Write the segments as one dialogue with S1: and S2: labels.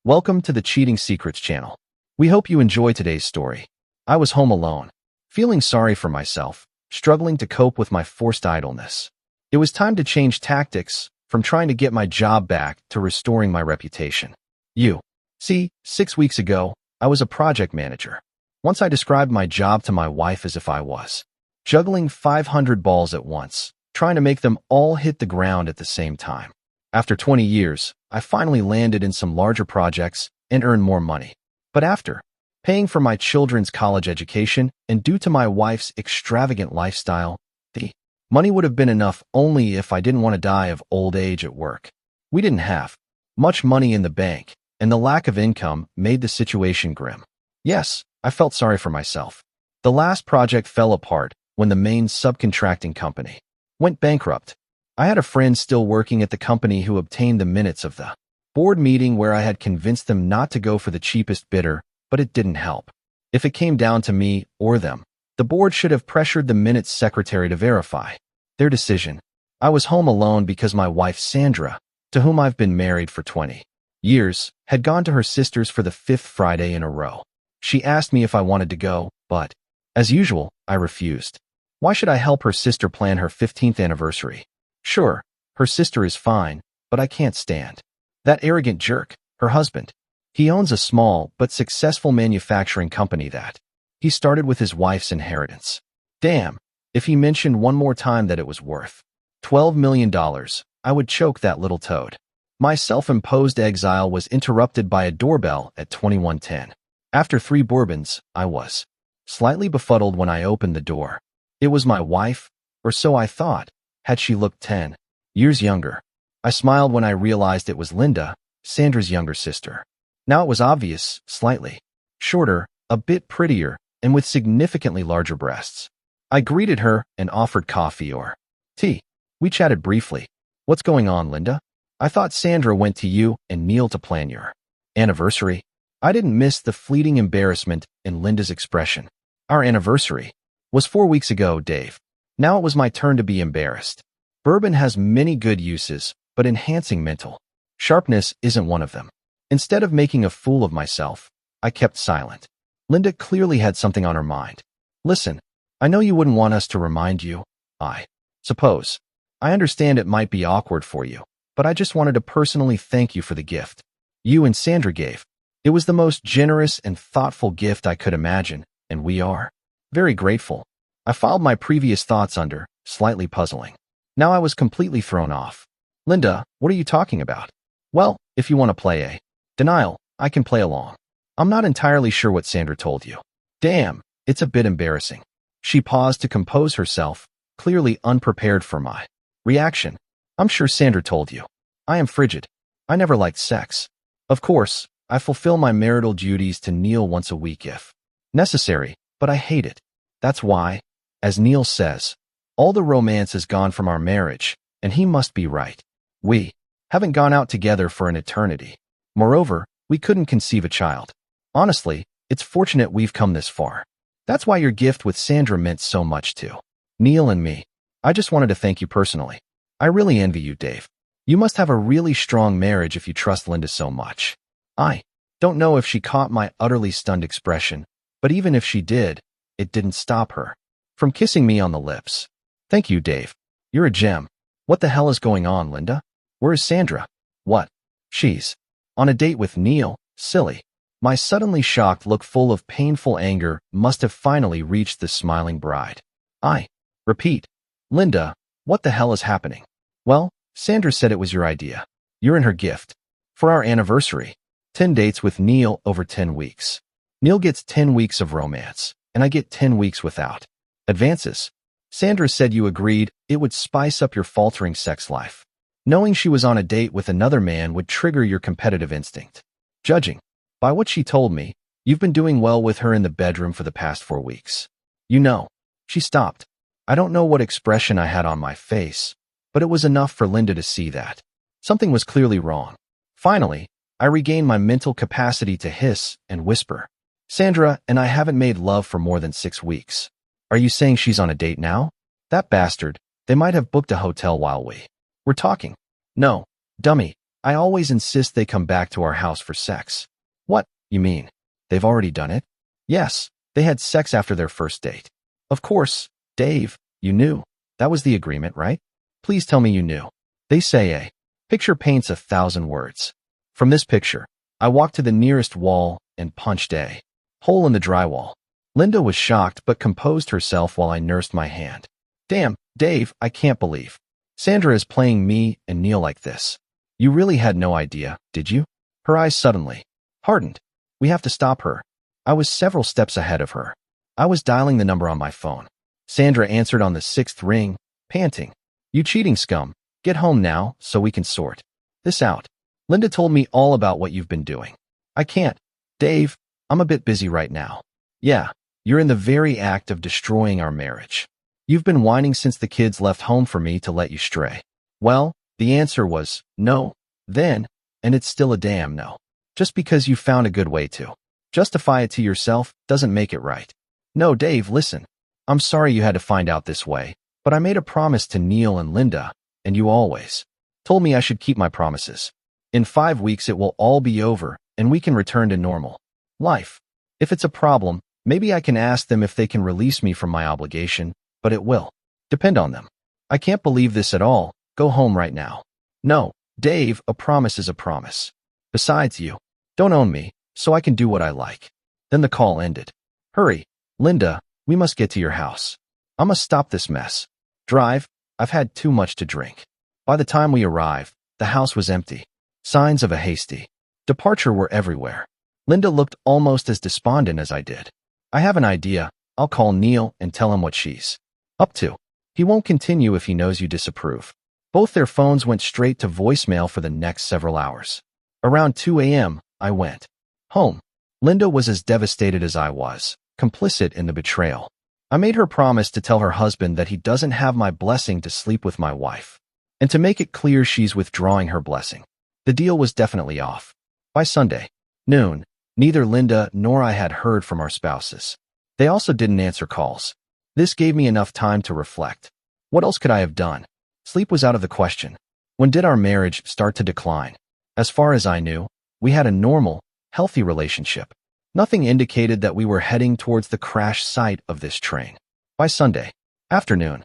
S1: Welcome to the Cheating Secrets channel. We hope you enjoy today's story. I was home alone, feeling sorry for myself, struggling to cope with my forced idleness. It was time to change tactics, from trying to get my job back to restoring my reputation. See, 6 weeks ago, I was a project manager. Once I described my job to my wife as if I was juggling 500 balls at once, trying to make them all hit the ground at the same time. After 20 years, I finally landed in some larger projects and earned more money. But after paying for my children's college education and due to my wife's extravagant lifestyle, the money would have been enough only if I didn't want to die of old age at work. We didn't have much money in the bank, and the lack of income made the situation grim. Yes, I felt sorry for myself. The last project fell apart when the main subcontracting company went bankrupt. I had a friend still working at the company who obtained the minutes of the board meeting where I had convinced them not to go for the cheapest bidder, but it didn't help. If it came down to me or them, the board should have pressured the minutes secretary to verify their decision. I was home alone because my wife Sandra, to whom I've been married for 20 years, had gone to her sister's for the 5th Friday in a row. She asked me if I wanted to go, but, as usual, I refused. Why should I help her sister plan her 15th anniversary? Sure, her sister is fine, but I can't stand that arrogant jerk, her husband. He owns a small but successful manufacturing company that he started with his wife's inheritance. Damn, if he mentioned one more time that it was worth $12 million, I would choke that little toad. My self-imposed exile was interrupted by a doorbell at 21:10. After 3 bourbons, I was slightly befuddled when I opened the door. It was my wife, or so I thought. Had she looked 10 years younger? I smiled when I realized it was Linda, Sandra's younger sister. Now it was obvious, slightly shorter, a bit prettier, and with significantly larger breasts. I greeted her and offered coffee or tea. We chatted briefly. What's going on, Linda? I thought Sandra went to you and Neil to plan your anniversary. I didn't miss the fleeting embarrassment in Linda's expression. Our anniversary was 4 weeks ago, Dave. Now it was my turn to be embarrassed. Bourbon has many good uses, but enhancing mental sharpness isn't one of them. Instead of making a fool of myself, I kept silent. Linda clearly had something on her mind. Listen, I know you wouldn't want us to remind you, I suppose. I understand it might be awkward for you, but I just wanted to personally thank you for the gift you and Sandra gave. It was the most generous and thoughtful gift I could imagine, and we are very grateful. I filed my previous thoughts under, slightly puzzling. Now I was completely thrown off. Linda, what are you talking about? Well, if you want to play a denial, I can play along. I'm not entirely sure what Sandra told you. Damn, it's a bit embarrassing. She paused to compose herself, clearly unprepared for my reaction. I'm sure Sandra told you. I am frigid. I never liked sex. Of course, I fulfill my marital duties to Neil once a week if necessary, but I hate it. That's why, as Neil says, all the romance is gone from our marriage, and he must be right. We haven't gone out together for an eternity. Moreover, we couldn't conceive a child. Honestly, it's fortunate we've come this far. That's why your gift with Sandra meant so much to Neil and me. I just wanted to thank you personally. I really envy you, Dave. You must have a really strong marriage if you trust Linda so much. I don't know if she caught my utterly stunned expression, but even if she did, it didn't stop her from kissing me on the lips. Thank you, Dave. You're a gem. What the hell is going on, Linda? Where is Sandra? What? She's on a date with Neil? Silly. My suddenly shocked look full of painful anger must have finally reached the smiling bride. I repeat. Linda, what the hell is happening? Well, Sandra said it was your idea. You're in her gift. For our anniversary. 10 dates with Neil over 10 weeks. Neil gets 10 weeks of romance, and I get 10 weeks without advances. Sandra said you agreed it would spice up your faltering sex life. Knowing she was on a date with another man would trigger your competitive instinct. Judging by what she told me, you've been doing well with her in the bedroom for the past 4 weeks. You know. She stopped. I don't know what expression I had on my face, but it was enough for Linda to see that something was clearly wrong. Finally, I regained my mental capacity to hiss and whisper. Sandra and I haven't made love for more than 6 weeks. Are you saying she's on a date now? That bastard, they might have booked a hotel while we were talking. No, dummy, I always insist they come back to our house for sex. What, you mean? They've already done it? Yes, they had sex after their first date. Of course, Dave, you knew. That was the agreement, right? Please tell me you knew. They say a picture paints 1,000 words. From this picture, I walked to the nearest wall and punched a hole in the drywall. Linda was shocked but composed herself while I nursed my hand. Damn, Dave, I can't believe. Sandra is playing me and Neil like this. You really had no idea, did you? Her eyes suddenly hardened. We have to stop her. I was several steps ahead of her. I was dialing the number on my phone. Sandra answered on the 6th ring, panting. You cheating scum. Get home now so we can sort this out. Linda told me all about what you've been doing. I can't. Dave, I'm a bit busy right now. Yeah, you're in the very act of destroying our marriage. You've been whining since the kids left home for me to let you stray. Well, the answer was no, then, and it's still a damn no. Just because you found a good way to justify it to yourself doesn't make it right. No, Dave, listen. I'm sorry you had to find out this way, but I made a promise to Neil and Linda, and you always told me I should keep my promises. In 5 weeks it will all be over, and we can return to normal life. If it's a problem, maybe I can ask them if they can release me from my obligation, but it will depend on them. I can't believe this at all. Go home right now. No, Dave, a promise is a promise. Besides, you don't own me, so I can do what I like. Then the call ended. Hurry, Linda, we must get to your house. I must stop this mess. Drive, I've had too much to drink. By the time we arrived, the house was empty. Signs of a hasty departure were everywhere. Linda looked almost as despondent as I did. I have an idea. I'll call Neil and tell him what she's up to. He won't continue if he knows you disapprove. Both their phones went straight to voicemail for the next several hours. Around 2 a.m., I went home. Linda was as devastated as I was, complicit in the betrayal. I made her promise to tell her husband that he doesn't have my blessing to sleep with my wife, and to make it clear she's withdrawing her blessing. The deal was definitely off. By Sunday noon, neither Linda nor I had heard from our spouses. They also didn't answer calls. This gave me enough time to reflect. What else could I have done? Sleep was out of the question. When did our marriage start to decline? As far as I knew, we had a normal, healthy relationship. Nothing indicated that we were heading towards the crash site of this train. By Sunday afternoon,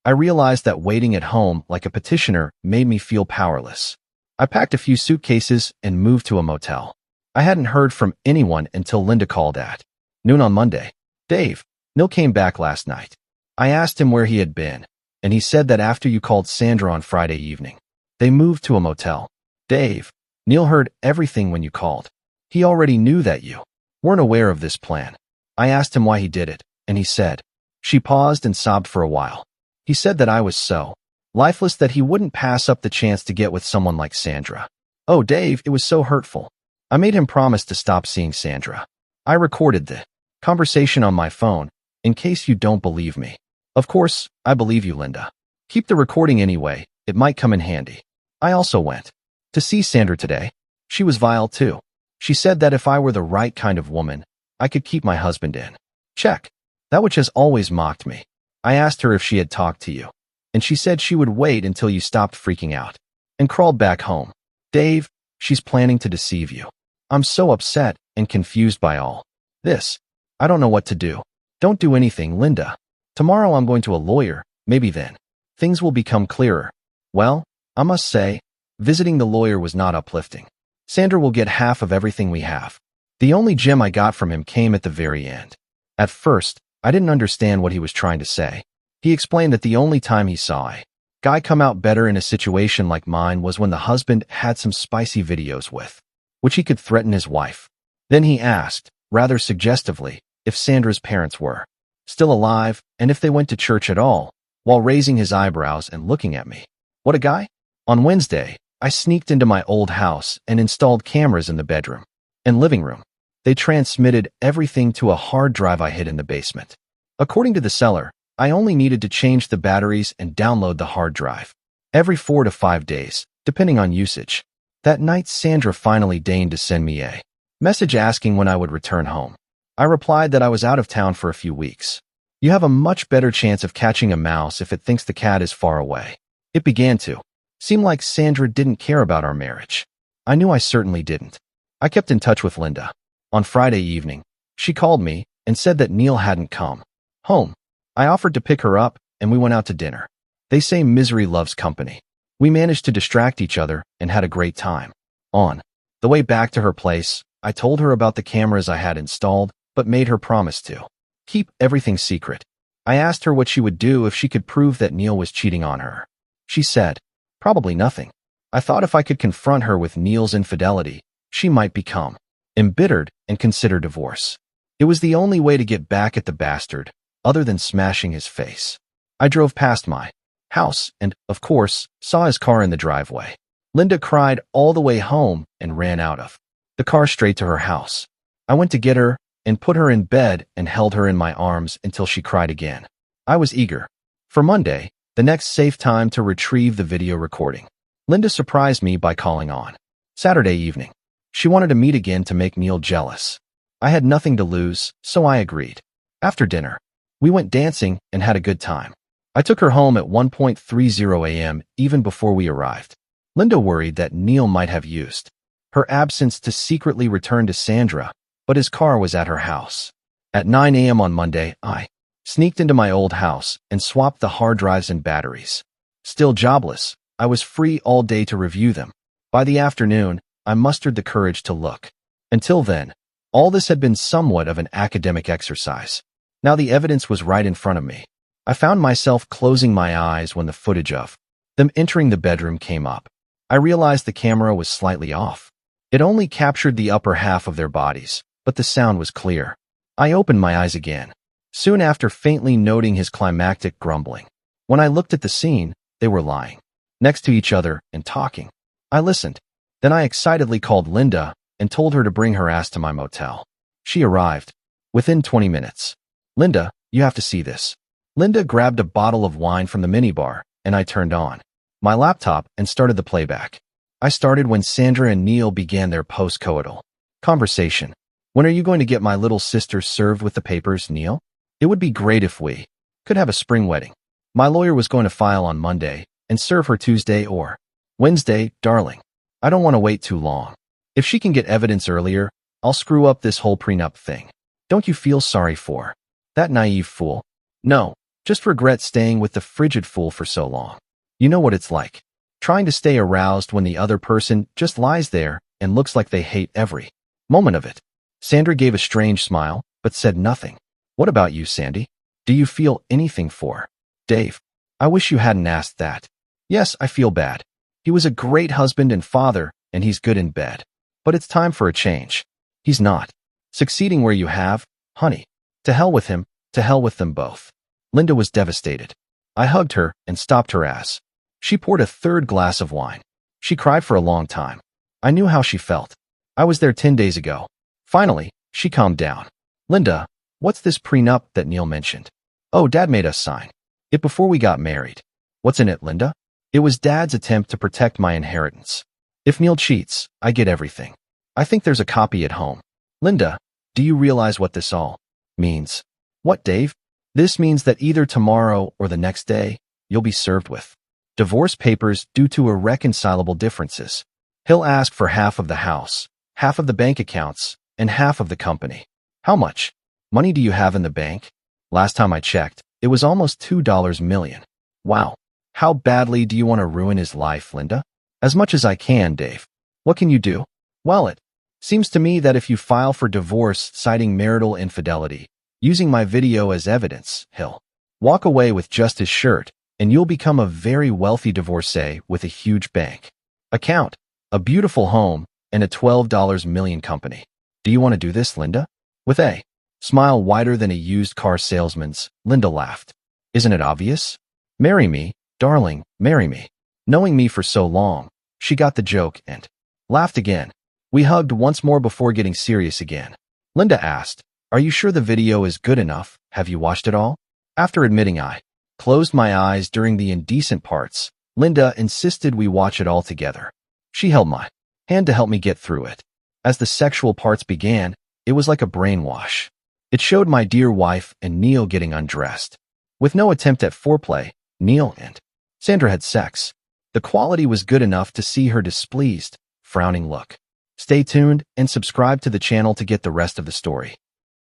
S1: I realized that waiting at home like a petitioner made me feel powerless. I packed a few suitcases and moved to a motel. I hadn't heard from anyone until Linda called at noon on Monday. Dave, Neil came back last night. I asked him where he had been, and he said that after you called Sandra on Friday evening, they moved to a motel. Dave, Neil heard everything when you called. He already knew that you weren't aware of this plan. I asked him why he did it, and he said. She paused and sobbed for a while. He said that I was so lifeless that he wouldn't pass up the chance to get with someone like Sandra. Oh, Dave, it was so hurtful. I made him promise to stop seeing Sandra. I recorded the conversation on my phone, in case you don't believe me. Of course, I believe you, Linda. Keep the recording anyway, it might come in handy. I also went to see Sandra today. She was vile too. She said that if I were the right kind of woman, I could keep my husband in check. That which has always mocked me. I asked her if she had talked to you, and she said she would wait until you stopped freaking out, and crawled back home. Dave, she's planning to deceive you. I'm so upset and confused by all this. I don't know what to do. Don't do anything, Linda. Tomorrow I'm going to a lawyer, maybe then things will become clearer. Well, I must say, visiting the lawyer was not uplifting. Sandra will get half of everything we have. The only gem I got from him came at the very end. At first, I didn't understand what he was trying to say. He explained that the only time he saw a guy come out better in a situation like mine was when the husband had some spicy videos with which he could threaten his wife. Then he asked, rather suggestively, if Sandra's parents were still alive and if they went to church at all, while raising his eyebrows and looking at me. What a guy! On Wednesday, I sneaked into my old house and installed cameras in the bedroom and living room. They transmitted everything to a hard drive I hid in the basement. According to the seller, I only needed to change the batteries and download the hard drive every 4 to 5 days, depending on usage. That night, Sandra finally deigned to send me a message asking when I would return home. I replied that I was out of town for a few weeks. You have a much better chance of catching a mouse if it thinks the cat is far away. It began to Seemed like Sandra didn't care about our marriage. I knew I certainly didn't. I kept in touch with Linda. On Friday evening, she called me and said that Neil hadn't come home. I offered to pick her up, and we went out to dinner. They say misery loves company. We managed to distract each other and had a great time. On the way back to her place, I told her about the cameras I had installed, but made her promise to keep everything secret. I asked her what she would do if she could prove that Neil was cheating on her. She said, probably nothing. I thought if I could confront her with Neil's infidelity, she might become embittered and consider divorce. It was the only way to get back at the bastard, other than smashing his face. I drove past my house and, of course, saw his car in the driveway. Linda cried all the way home and ran out of the car straight to her house. I went to get her and put her in bed and held her in my arms until she cried again. I was eager for Monday, the next safe time to retrieve the video recording. Linda surprised me by calling on Saturday evening. She wanted to meet again to make Neil jealous. I had nothing to lose, so I agreed. After dinner, we went dancing and had a good time. I took her home at 1:30 a.m. even before we arrived. Linda worried that Neil might have used her absence to secretly return to Sandra, but his car was at her house. At 9 a.m. on Monday, I sneaked into my old house and swapped the hard drives and batteries. Still jobless, I was free all day to review them. By the afternoon, I mustered the courage to look. Until then, all this had been somewhat of an academic exercise. Now the evidence was right in front of me. I found myself closing my eyes when the footage of them entering the bedroom came up. I realized the camera was slightly off. It only captured the upper half of their bodies, but the sound was clear. I opened my eyes again, soon after faintly noting his climactic grumbling. When I looked at the scene, they were lying next to each other and talking. I listened. Then I excitedly called Linda and told her to bring her ass to my motel. She arrived within 20 minutes. Linda, you have to see this. Linda grabbed a bottle of wine from the minibar, and I turned on my laptop and started the playback. I started when Sandra and Neil began their post-coital conversation. When are you going to get my little sister served with the papers, Neil? It would be great if we could have a spring wedding. My lawyer was going to file on Monday and serve her Tuesday or Wednesday, darling. I don't want to wait too long. If she can get evidence earlier, I'll screw up this whole prenup thing. Don't you feel sorry for that naive fool? No, just regret staying with the frigid fool for so long. You know what it's like. Trying to stay aroused when the other person just lies there and looks like they hate every moment of it. Sandra gave a strange smile, but said nothing. What about you, Sandy? Do you feel anything for Dave? I wish you hadn't asked that. Yes, I feel bad. He was a great husband and father, and he's good in bed. But it's time for a change. He's not succeeding where you have, honey. To hell with him, to hell with them both. Linda was devastated. I hugged her and stopped her ass. She poured a third glass of wine. She cried for a long time. I knew how she felt. I was there 10 days ago. Finally, she calmed down. Linda, what's this prenup that Neil mentioned? Oh, Dad made us sign it before we got married. What's in it, Linda? It was Dad's attempt to protect my inheritance. If Neil cheats, I get everything. I think there's a copy at home. Linda, do you realize what this all means? What, Dave? This means that either tomorrow or the next day, you'll be served with divorce papers due to irreconcilable differences. He'll ask for half of the house, half of the bank accounts, and half of the company. How much money do you have in the bank? Last time I checked, it was almost $2 million. Wow. How badly do you want to ruin his life, Linda? As much as I can, Dave. What can you do? Well, it seems to me that if you file for divorce citing marital infidelity, using my video as evidence, he'll walk away with just his shirt, and you'll become a very wealthy divorcee with a huge bank account, a beautiful home, and a $12 million company. Do you want to do this, Linda? With a smile wider than a used car salesman's, Linda laughed. Isn't it obvious? Marry me, darling, marry me. Knowing me for so long, she got the joke and laughed again. We hugged once more before getting serious again. Linda asked, are you sure the video is good enough? Have you watched it all? After admitting I closed my eyes during the indecent parts, Linda insisted we watch it all together. She held my hand to help me get through it. As the sexual parts began, it was like a brainwash. It showed my dear wife and Neil getting undressed. With no attempt at foreplay, Neil and Sandra had sex. The quality was good enough to see her displeased, frowning look. Stay tuned and subscribe to the channel to get the rest of the story.